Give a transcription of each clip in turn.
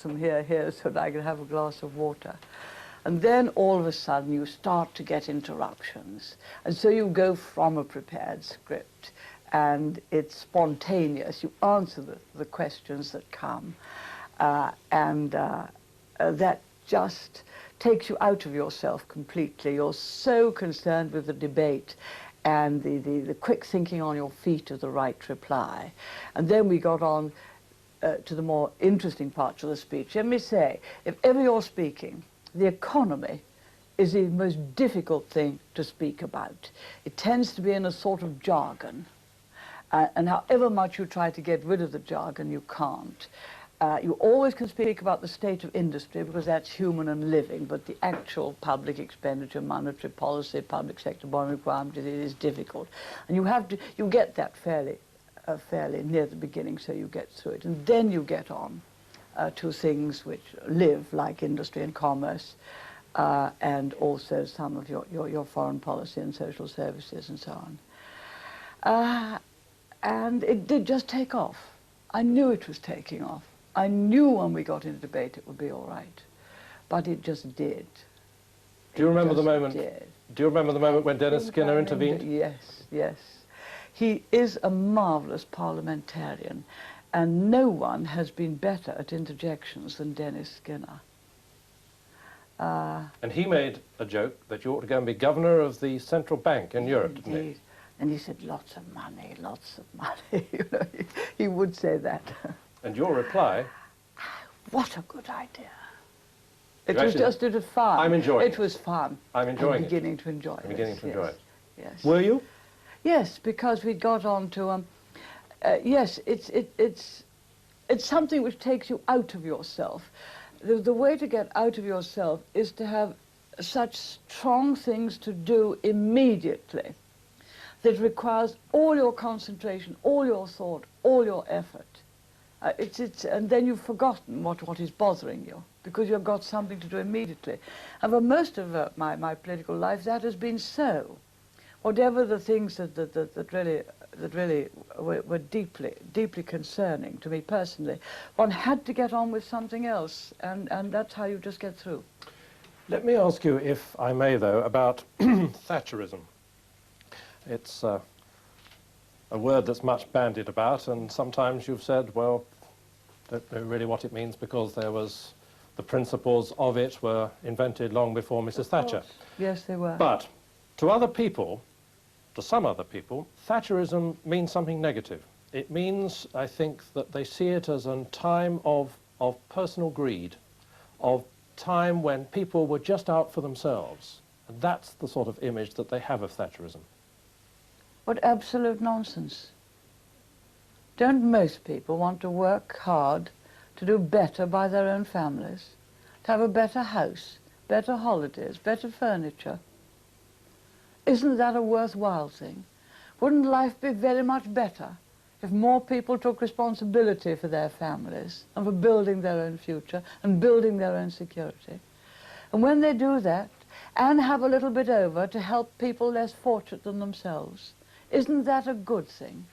some here, so that I can have a glass of water. And then all of a sudden you start to get interruptions. And so you go from a prepared script, and it's spontaneous. You answer the questions that come, and that just takes you out of yourself completely. You're so concerned with the debate and the quick thinking on your feet of the right reply. And then we got on to the more interesting parts of the speech. Let me say, if ever you're speaking, the economy is the most difficult thing to speak about. It tends to be in a sort of jargon. And however much you try to get rid of the jargon, you can't. You always can speak about the state of industry because that's human and living, but the actual public expenditure, monetary policy, public sector borrowing requirement, it is difficult. And you get that fairly near the beginning, so you get through it. And then you get on to things which live, like industry and commerce, and also some of your foreign policy and social services and so on. And it did just take off. I knew it was taking off. I knew when we got into debate it would be all right, but it just did. Do you remember the moment? Do you remember the moment when Dennis Skinner intervened? Yes, yes. He is a marvelous parliamentarian, and no one has been better at interjections than Dennis Skinner. And he made a joke that you ought to go and be governor of the central bank in Europe, didn't he? And he said, lots of money, lots of money. You know, he would say that. And your reply? What a good idea. It was just fun. I'm enjoying it. It was fun. I'm enjoying it. I'm beginning to enjoy it. I'm beginning to enjoy it. Yes. Were you? Yes, because we got on to, yes, it's something which takes you out of yourself. The way to get out of yourself is to have such strong things to do immediately that requires all your concentration, all your thought, all your effort. And then you've forgotten what is bothering you, because you've got something to do immediately. And for most of my political life, that has been so. Whatever the things that really were deeply concerning to me personally, one had to get on with something else, and that's how you just get through. Let me ask you, if I may, though, about Thatcherism. It's a word that's much bandied about, and sometimes you've said, well, don't know really what it means because the principles of it were invented long before Mrs. Thatcher. Yes, they were. But to other people, to some other people, Thatcherism means something negative. It means, I think, that they see it as a time of personal greed, of time when people were just out for themselves. And that's the sort of image that they have of Thatcherism. What absolute nonsense. Don't most people want to work hard to do better by their own families, to have a better house, better holidays, better furniture? Isn't that a worthwhile thing? Wouldn't life be very much better if more people took responsibility for their families and for building their own future and building their own security? And when they do that, and have a little bit over to help people less fortunate than themselves, isn't that a good thing?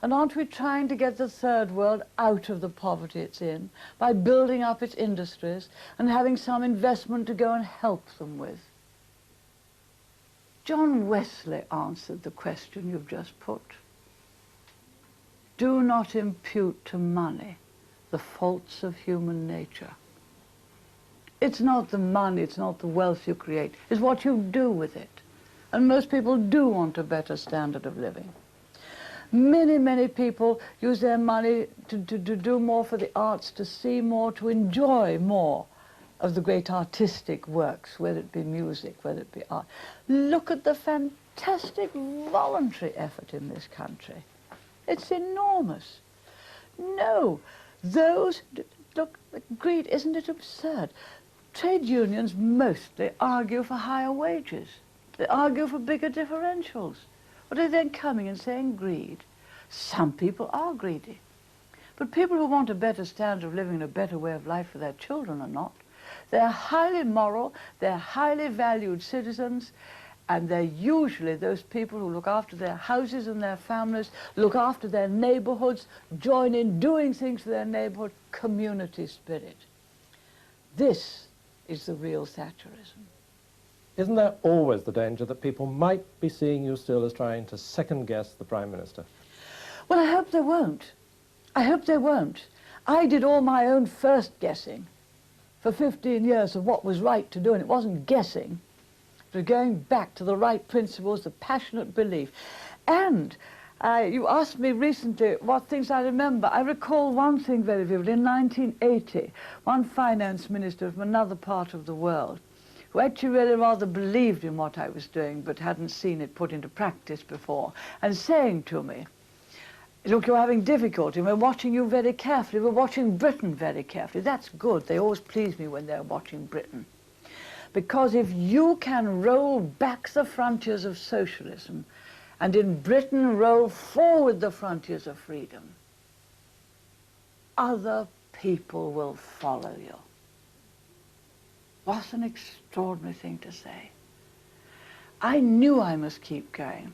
And aren't we trying to get the third world out of the poverty it's in by building up its industries and having some investment to go and help them with? John Wesley answered the question you've just put. Do not impute to money the faults of human nature. It's not the money, it's not the wealth you create, it's what you do with it. And most people do want a better standard of living. Many, many people use their money to do more for the arts, to see more, to enjoy more of the great artistic works, whether it be music, whether it be art. Look at the fantastic voluntary effort in this country. It's enormous. No, look, greed, isn't it absurd? Trade unions mostly argue for higher wages. They argue for bigger differentials. What are they then coming and saying greed? Some people are greedy. But people who want a better standard of living and a better way of life for their children are not. They're highly moral, they're highly valued citizens, and they're usually those people who look after their houses and their families, look after their neighborhoods, join in doing things for their neighborhood, community spirit. This is the real Thatcherism. Isn't there always the danger that people might be seeing you still as trying to second-guess the Prime Minister? Well, I hope they won't. I hope they won't. I did all my own first guessing for 15 years of what was right to do, and it wasn't guessing. It was going back to the right principles, the passionate belief. And you asked me recently what things I remember. I recall one thing very vividly. In 1980, one finance minister from another part of the world, who actually really rather believed in what I was doing but hadn't seen it put into practice before, and saying to me, look, you're having difficulty. We're watching you very carefully. We're watching Britain very carefully. That's good. They always please me when they're watching Britain. Because if you can roll back the frontiers of socialism and in Britain roll forward the frontiers of freedom, other people will follow you. What an extraordinary thing to say. I knew I must keep going.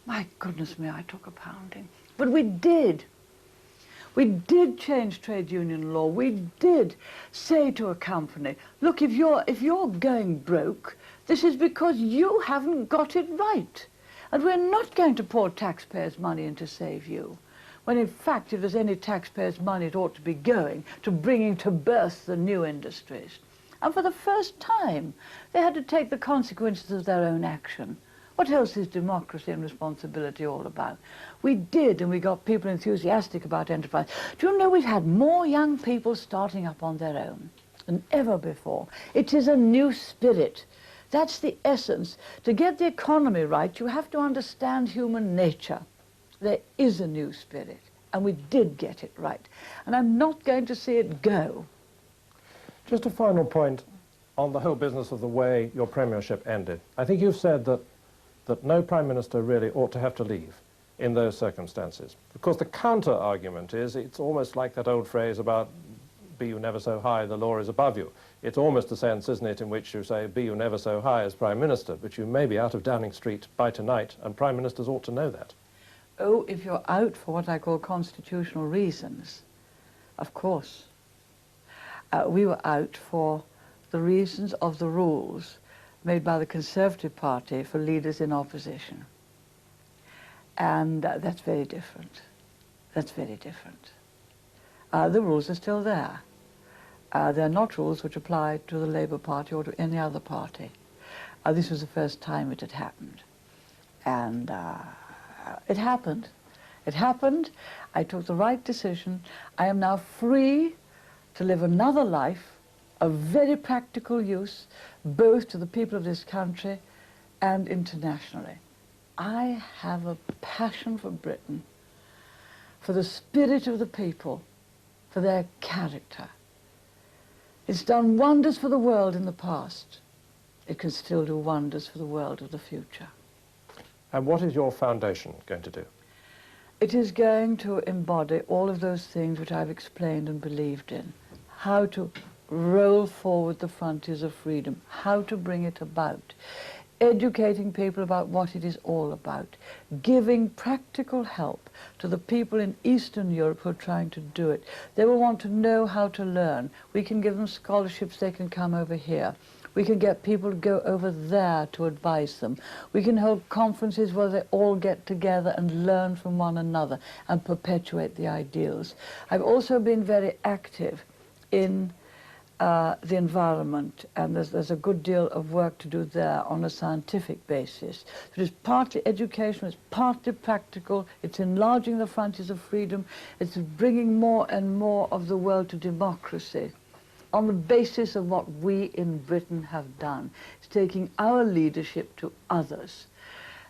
My goodness me, I took a pounding. But we did. We did change trade union law. We did say to a company, look, if you're going broke, this is because you haven't got it right. And we're not going to pour taxpayers' money in to save you. When in fact, if there's any taxpayers' money, it ought to be going to bringing to birth the new industries. And for the first time, they had to take the consequences of their own action. What else is democracy and responsibility all about? We did, and we got people enthusiastic about enterprise. Do you know we've had more young people starting up on their own than ever before? It is a new spirit. That's the essence. To get the economy right, you have to understand human nature. There is a new spirit, and we did get it right. And I'm not going to see it go. Just a final point on the whole business of the way your premiership ended. I think you've said that no Prime Minister really ought to have to leave in those circumstances. Of course, the counter-argument is it's almost like that old phrase about be you never so high, the law is above you. It's almost a sense, isn't it, in which you say be you never so high as Prime Minister, but you may be out of Downing Street by tonight, and Prime Ministers ought to know that. Oh, if you're out for what I call constitutional reasons, of course. We were out for the reasons of the rules made by the Conservative Party for leaders in opposition. And that's very different. That's very different. The rules are still there. They're not rules which apply to the Labour Party or to any other party. This was the first time it had happened. And it happened. It happened. I took the right decision. I am now free to live another life of very practical use, both to the people of this country and internationally. I have a passion for Britain, for the spirit of the people, for their character. It's done wonders for the world in the past. It can still do wonders for the world of the future. And what is your foundation going to do? It is going to embody all of those things which I've explained and believed in. How to roll forward the frontiers of freedom, how to bring it about, educating people about what it is all about, giving practical help to the people in Eastern Europe who are trying to do it. They will want to know how to learn. We can give them scholarships, they can come over here. We can get people to go over there to advise them. We can hold conferences where they all get together and learn from one another and perpetuate the ideals. I've also been very active in the environment, and there's a good deal of work to do there on a scientific basis. It is partly educational, it's partly practical, it's enlarging the frontiers of freedom, it's bringing more and more of the world to democracy on the basis of what we in Britain have done. It's taking our leadership to others.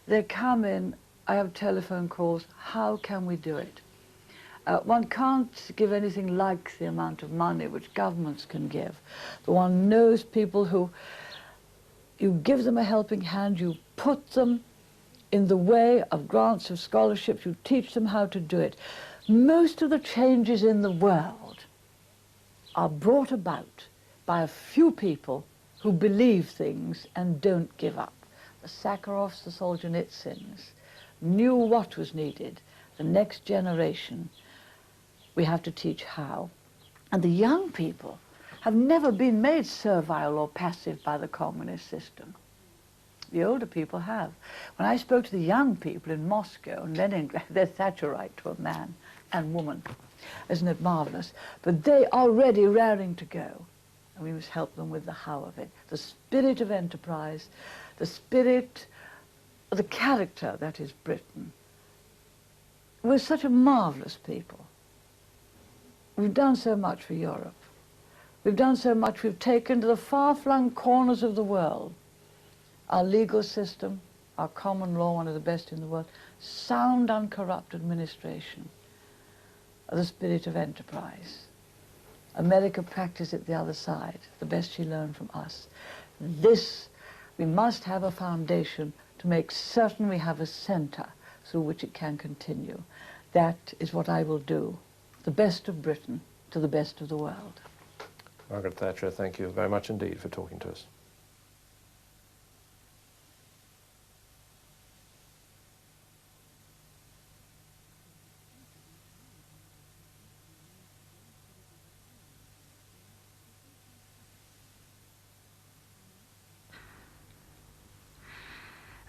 They come in, I have telephone calls, how can we do it? One can't give anything like the amount of money which governments can give. But one knows people who, you give them a helping hand, you put them in the way of grants of scholarships, you teach them how to do it. Most of the changes in the world are brought about by a few people who believe things and don't give up. The Sakharovs, the Solzhenitsyns knew what was needed. The next generation, we have to teach how. And the young people have never been made servile or passive by the communist system. The older people have. When I spoke to the young people in Moscow and Leningrad, they're Thatcherite to a man and woman. Isn't it marvelous? But they are already raring to go. And we must help them with the how of it. The spirit of enterprise, the spirit, the character that is Britain. We're such a marvelous people. We've done so much for Europe. We've done so much. We've taken to the far-flung corners of the world. Our legal system, our common law, one of the best in the world, sound, uncorrupt administration, the spirit of enterprise. America practiced it the other side, the best she learned from us. This, we must have a foundation to make certain we have a center through which it can continue. That is what I will do, the best of Britain to the best of the world. Margaret Thatcher, thank you very much indeed for talking to us.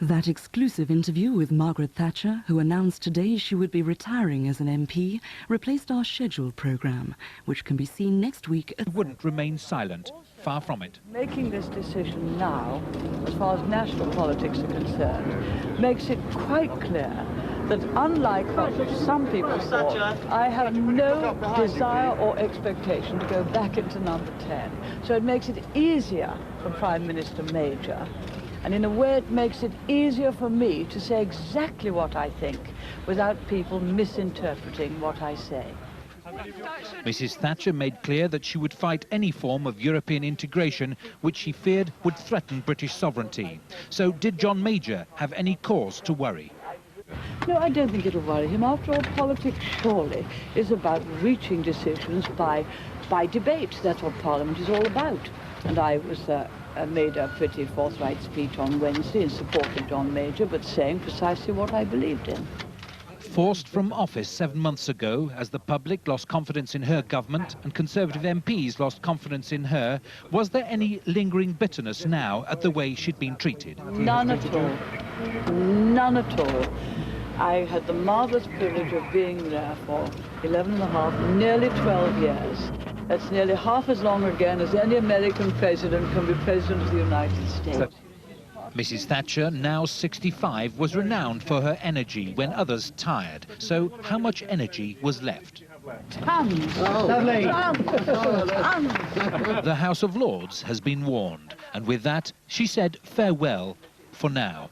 That exclusive interview with Margaret Thatcher, who announced today she would be retiring as an MP, replaced our scheduled programme, which can be seen next week. Wouldn't remain silent. Far from it. Making this decision now, as far as national politics are concerned, makes it quite clear that unlike what some people thought, I have no desire or expectation to go back into number 10. So it makes it easier for Prime Minister Major. And in a way, it makes it easier for me to say exactly what I think without people misinterpreting what I say. Mrs. Thatcher made clear that she would fight any form of European integration which she feared would threaten British sovereignty. So did John Major have any cause to worry? No, I don't think it'll worry him. After all, politics surely is about reaching decisions by debate. That's what Parliament is all about. And I was made a pretty forthright speech on Wednesday in support of John Major, but saying precisely what I believed in. Forced from office 7 months ago as the public lost confidence in her government and Conservative MPs lost confidence in her, was there any lingering bitterness now at the way she'd been treated? None at all. None at all. I had the marvellous privilege of being there for 11 and a half, nearly 12 years. That's nearly half as long again as any American president can be president of the United States. Mrs. Thatcher, now 65, was renowned for her energy when others tired. So how much energy was left? Tons. The House of Lords has been warned, and with that, she said farewell for now.